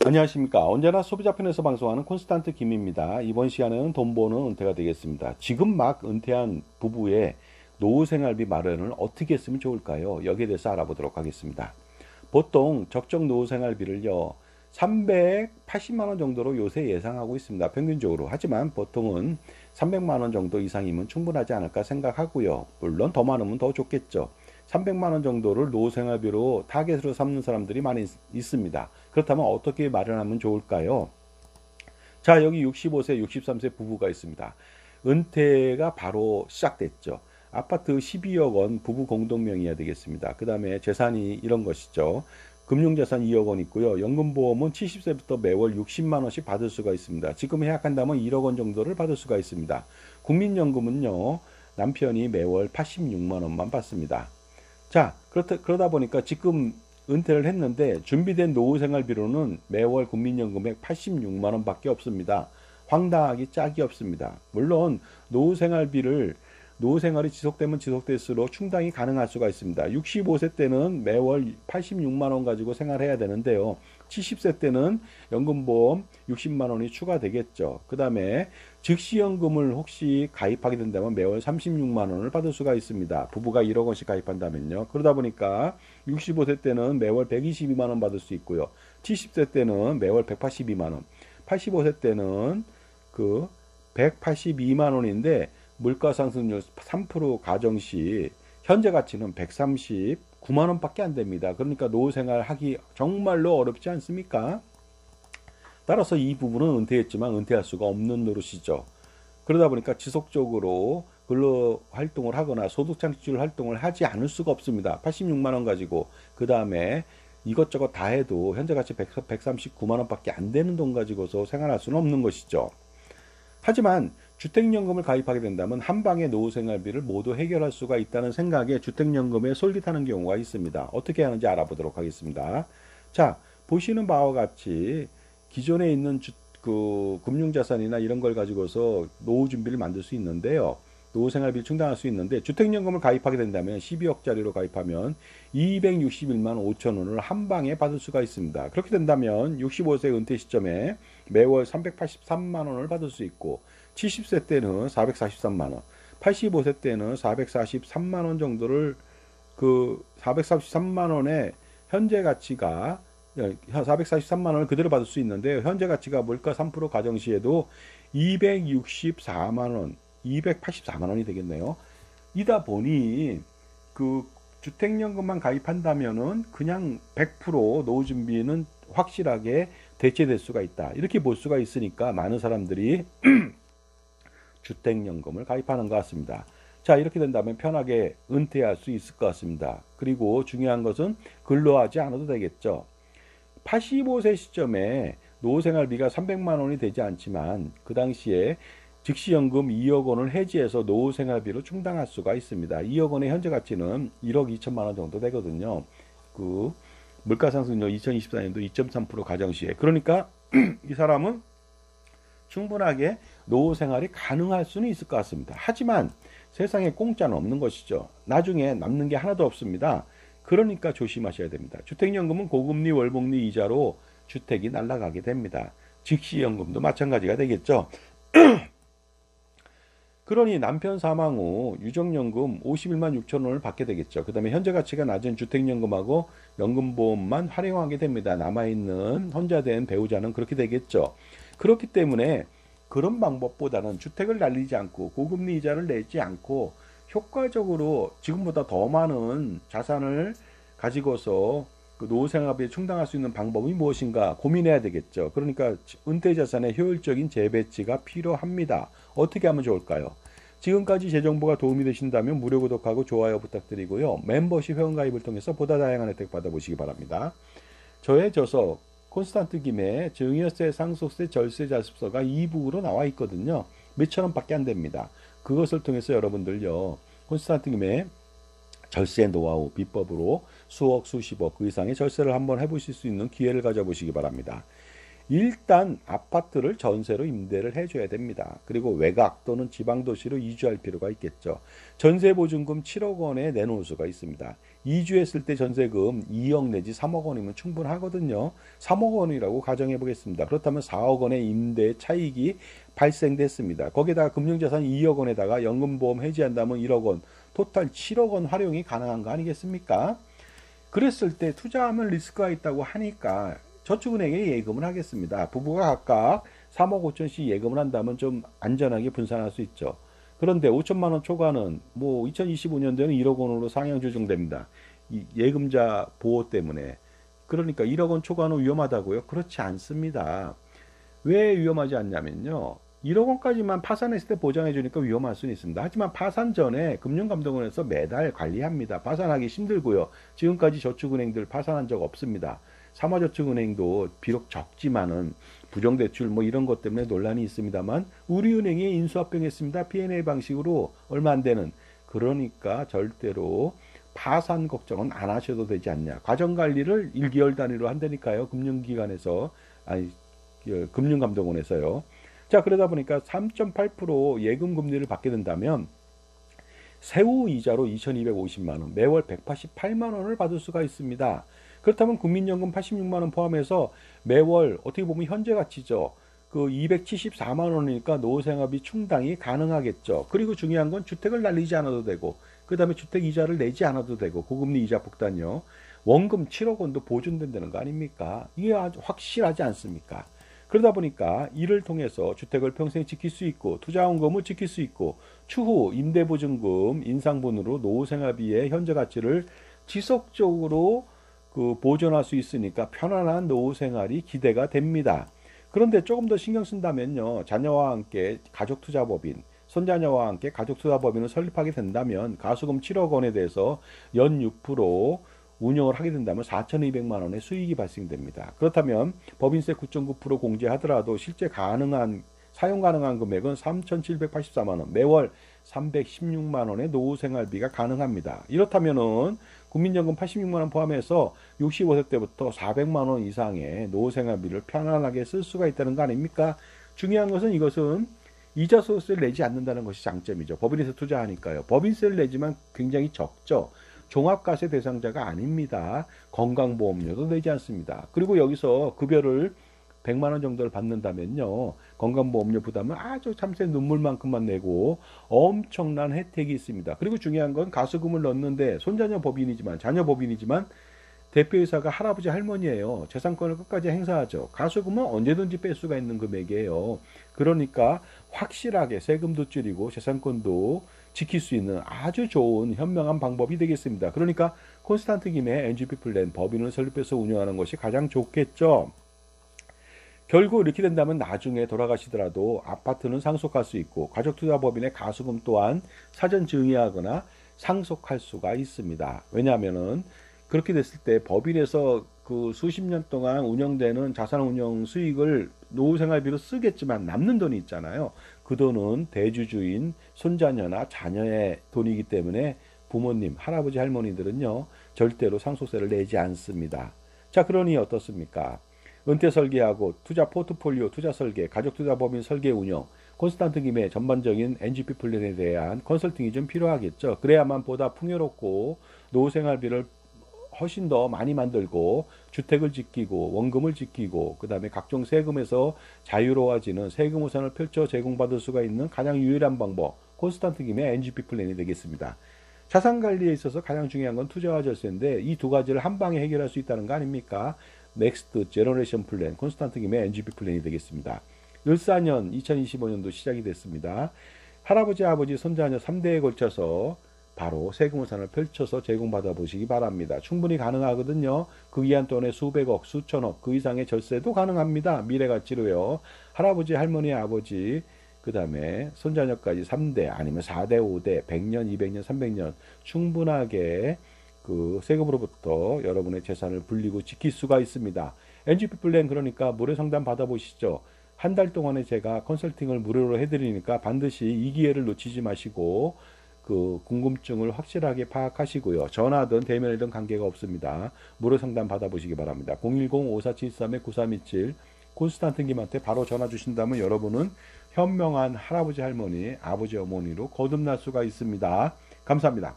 안녕하십니까. 언제나 소비자 편에서 방송하는 콘스탄트 김입니다. 이번 시간에는 돈 버는 은퇴가 되겠습니다. 지금 막 은퇴한 부부의 노후 생활비 마련을 어떻게 했으면 좋을까요? 여기에 대해서 알아보도록 하겠습니다. 보통 적정 노후 생활비를요, 380만 원 정도로 요새 예상하고 있습니다. 평균적으로. 하지만 보통은 300만 원 정도 이상이면 충분하지 않을까 생각하고요. 물론 더 많으면 더 좋겠죠. 300만 원 정도를 노후 생활비로 타겟으로 삼는 사람들이 많이 있습니다. 그렇다면 어떻게 마련하면 좋을까요? 자, 여기 65세, 63세 부부가 있습니다. 은퇴가 바로 시작됐죠. 아파트 12억 원 부부 공동명의가 되겠습니다. 그 다음에 재산이 이런 것이죠. 금융자산 2억 원 있고요. 연금보험은 70세부터 매월 60만 원씩 받을 수가 있습니다. 지금 해약한다면 1억 원 정도를 받을 수가 있습니다. 국민연금은요, 남편이 매월 86만 원만 받습니다. 자, 그러다 보니까 지금 은퇴를 했는데 준비된 노후생활비로는 매월 국민연금액 86만 원 밖에 없습니다. 황당하기 짝이 없습니다. 물론 노후생활이 지속되면 지속될수록 충당이 가능할 수가 있습니다. 65세 때는 매월 86만 원 가지고 생활해야 되는데요. 70세 때는 연금보험 60만 원이 추가되겠죠. 그 다음에 즉시연금을 혹시 가입하게 된다면 매월 36만 원을 받을 수가 있습니다. 부부가 1억 원씩 가입한다면요. 그러다 보니까 65세 때는 매월 122만 원 받을 수 있고요. 70세 때는 매월 182만 원, 85세 때는 182만 원인데 물가 상승률 3% 가정시 현재 가치는 139만 원밖에 안 됩니다. 그러니까 노후 생활 하기 정말로 어렵지 않습니까? 따라서 이 부분은 은퇴했지만 은퇴할 수가 없는 노릇이죠. 그러다 보니까 지속적으로 근로 활동을 하거나 소득 창출 활동을 하지 않을 수가 없습니다. 86만 원 가지고 그 다음에 이것저것 다 해도 현재 가치 139만 원밖에 안 되는 돈 가지고서 생활할 수는 없는 것이죠. 하지만 주택연금을 가입하게 된다면 한 방에 노후 생활비를 모두 해결할 수가 있다는 생각에 주택연금에 솔깃하는 경우가 있습니다. 어떻게 하는지 알아보도록 하겠습니다. 자, 보시는 바와 같이 기존에 있는 금융자산이나 이런 걸 가지고서 노후 준비를 만들 수 있는데요. 노후 생활비를 충당할 수 있는데 주택연금을 가입하게 된다면 12억짜리로 가입하면 261만 5천 원을 한 방에 받을 수가 있습니다. 그렇게 된다면 65세 은퇴 시점에 매월 383만 원을 받을 수 있고 70세 때는 443만 원, 85세 때는 443만 원 정도를 443만 원의 현재 가치가 443만 원을 그대로 받을 수 있는데 현재 가치가 물가 3% 가정시에도 264만 원, 284만 원이 되겠네요. 이다 보니 주택연금만 가입한다면은 그냥 100% 노후 준비는 확실하게 대체될 수가 있다. 이렇게 볼 수가 있으니까 많은 사람들이 주택연금을 가입하는 것 같습니다. 자, 이렇게 된다면 편하게 은퇴할 수 있을 것 같습니다. 그리고 중요한 것은 근로하지 않아도 되겠죠. 85세 시점에 노후생활비가 300만 원이 되지 않지만 그 당시에 즉시연금 2억 원을 해지해서 노후생활비로 충당할 수가 있습니다. 2억 원의 현재 가치는 1억 2천만 원 정도 되거든요. 물가상승률 2024년도 2.3% 가정시에. 그러니까 이 사람은 충분하게 노후 생활이 가능할 수는 있을 것 같습니다. 하지만 세상에 공짜는 없는 것이죠. 나중에 남는 게 하나도 없습니다. 그러니까 조심하셔야 됩니다. 주택연금은 고금리 월복리 이자로 주택이 날아가게 됩니다. 즉시연금도 마찬가지가 되겠죠. 그러니 남편 사망 후 유족연금 51만 6천 원을 받게 되겠죠. 그 다음에 현재 가치가 낮은 주택연금하고 연금보험만 활용하게 됩니다. 남아있는 혼자 된 배우자는 그렇게 되겠죠. 그렇기 때문에 그런 방법보다는 주택을 날리지 않고 고금리 이자를 내지 않고 효과적으로 지금보다 더 많은 자산을 가지고서 노후 생활비에 충당할 수 있는 방법이 무엇인가 고민해야 되겠죠. 그러니까 은퇴 자산의 효율적인 재배치가 필요합니다. 어떻게 하면 좋을까요? 지금까지 제 정보가 도움이 되신다면 무료 구독하고 좋아요 부탁드리고요. 멤버십 회원가입을 통해서 보다 다양한 혜택 받아보시기 바랍니다. 저의 저서 콘스탄트 김의 증여세, 상속세, 절세 자습서가 이북으로 나와 있거든요. 몇천 원밖에 안 됩니다. 그것을 통해서 여러분들요, 콘스탄트 김의 절세 노하우 비법으로 수억, 수십억 그 이상의 절세를 한번 해보실 수 있는 기회를 가져보시기 바랍니다. 일단 아파트를 전세로 임대를 해줘야 됩니다. 그리고 외곽 또는 지방도시로 이주할 필요가 있겠죠. 전세보증금 7억 원에 내놓을 수가 있습니다. 이주했을 때 전세금 2억 내지 3억 원이면 충분하거든요. 3억 원이라고 가정해 보겠습니다. 그렇다면 4억 원의 임대 차익이 발생됐습니다. 거기다가 금융자산 2억 원에다가 연금보험 해지한다면 1억 원, 토탈 7억 원 활용이 가능한 거 아니겠습니까? 그랬을 때 투자하면 리스크가 있다고 하니까 저축은행에 예금을 하겠습니다. 부부가 각각 3억 5천씩 예금을 한다면 좀 안전하게 분산할 수 있죠. 그런데 5천만 원 초과는 뭐 2025년도에는 1억 원으로 상향 조정됩니다. 이 예금자 보호 때문에. 그러니까 1억 원 초과는 위험하다고요? 그렇지 않습니다. 왜 위험하지 않냐면요. 1억 원까지만 파산했을 때 보장해 주니까 위험할 수는 있습니다. 하지만 파산 전에 금융감독원에서 매달 관리합니다. 파산하기 힘들고요. 지금까지 저축은행들 파산한 적 없습니다. 삼화저축은행도 비록 적지만은 부정대출 뭐 이런 것 때문에 논란이 있습니다만 우리은행이 인수합병했습니다. P&A 방식으로 얼마 안 되는. 그러니까 절대로 파산 걱정은 안 하셔도 되지 않냐. 과정관리를 1개월 단위로 한다니까요. 금융기관에서 아니 금융감독원에서요. 자, 그러다 보니까 3.8% 예금 금리를 받게 된다면 세후 이자로 2,250만 원, 매월 188만 원을 받을 수가 있습니다. 그렇다면 국민연금 86만 원 포함해서 매월 어떻게 보면 현재 가치죠. 그 274만 원이니까 노후생활비 충당이 가능하겠죠. 그리고 중요한 건 주택을 날리지 않아도 되고, 그 다음에 주택 이자를 내지 않아도 되고, 고금리 이자 폭탄요. 원금 7억 원도 보존된다는 거 아닙니까? 이게 아주 확실하지 않습니까? 그러다 보니까 이를 통해서 주택을 평생 지킬 수 있고 투자원금을 지킬 수 있고 추후 임대보증금 인상분으로 노후생활비의 현재 가치를 지속적으로 보존할 수 있으니까 편안한 노후생활이 기대가 됩니다. 그런데 조금 더 신경 쓴다면요. 자녀와 함께 가족투자법인, 손자녀와 함께 가족투자법인을 설립하게 된다면 가수금 7억 원에 대해서 연 6% 운영을 하게 된다면 4,200만 원의 수익이 발생됩니다. 그렇다면 법인세 9.9% 공제하더라도 실제 사용 가능한 금액은 3,784만 원, 매월 316만 원의 노후생활비가 가능합니다. 이렇다면은 국민연금 86만 원 포함해서 65세 때부터 400만 원 이상의 노후생활비를 편안하게 쓸 수가 있다는 거 아닙니까? 중요한 것은 이것은 이자 소득세를 내지 않는다는 것이 장점이죠. 법인에서 투자하니까요. 법인세를 내지만 굉장히 적죠. 종합과세 대상자가 아닙니다. 건강보험료도 내지 않습니다. 그리고 여기서 급여를 100만 원 정도를 받는다면요. 건강보험료 부담은 아주 참새 눈물만큼만 내고 엄청난 혜택이 있습니다. 그리고 중요한 건 가수금을 넣는데 손자녀 법인이지만 자녀 법인이지만 대표이사가 할아버지 할머니예요. 재산권을 끝까지 행사하죠. 가수금은 언제든지 뺄 수가 있는 금액이에요. 그러니까 확실하게 세금도 줄이고 재산권도 지킬 수 있는 아주 좋은 현명한 방법이 되겠습니다. 그러니까 콘스탄트 김의 NGP 플랜 법인을 설립해서 운영하는 것이 가장 좋겠죠. 결국 이렇게 된다면 나중에 돌아가시더라도 아파트는 상속할 수 있고 가족투자법인의 가수금 또한 사전 증여하거나 상속할 수가 있습니다. 왜냐하면은 그렇게 됐을 때 법인에서 그 수십 년 동안 운영되는 자산운용 수익을 노후생활비로 쓰겠지만 남는 돈이 있잖아요. 그 돈은 대주주인 손자녀나 자녀의 돈이기 때문에 부모님, 할아버지, 할머니들은요 절대로 상속세를 내지 않습니다. 자, 그러니 어떻습니까? 은퇴 설계하고 투자 포트폴리오 투자 설계, 가족투자법인 설계 운영, 콘스탄트 김의 전반적인 NGP 플랜에 대한 컨설팅이 좀 필요하겠죠. 그래야만 보다 풍요롭고 노후생활비를 훨씬 더 많이 만들고 주택을 지키고 원금을 지키고 그 다음에 각종 세금에서 자유로워지는 세금 우산을 펼쳐 제공받을 수가 있는 가장 유일한 방법 콘스탄트 김의 NGP 플랜이 되겠습니다. 자산관리에 있어서 가장 중요한 건 투자와 절세인데 이 두 가지를 한 방에 해결할 수 있다는 거 아닙니까? 넥스트 제너레이션 플랜 콘스탄트 김의 NGP 플랜이 되겠습니다. 을사년 2025년도 시작이 됐습니다. 할아버지, 아버지, 손자녀 3대에 걸쳐서 바로 세금우산을 펼쳐서 제공받아 보시기 바랍니다. 충분히 가능하거든요. 그 기한 동안에 수백억, 수천억, 그 이상의 절세도 가능합니다. 미래가치로요. 할아버지, 할머니, 아버지, 그 다음에 손자녀까지 3대 아니면 4대, 5대, 100년, 200년, 300년 충분하게 그 세금으로부터 여러분의 재산을 불리고 지킬 수가 있습니다. NGP 플랜 그러니까 무료 상담 받아보시죠. 한 달 동안에 제가 컨설팅을 무료로 해드리니까 반드시 이 기회를 놓치지 마시고 그 궁금증을 확실하게 파악하시고요. 전화든 대면이든 관계가 없습니다. 무료 상담 받아보시기 바랍니다. 010-5473-9327 콘스탄틴 김한테 바로 전화 주신다면 여러분은 현명한 할아버지 할머니, 아버지 어머니로 거듭날 수가 있습니다. 감사합니다.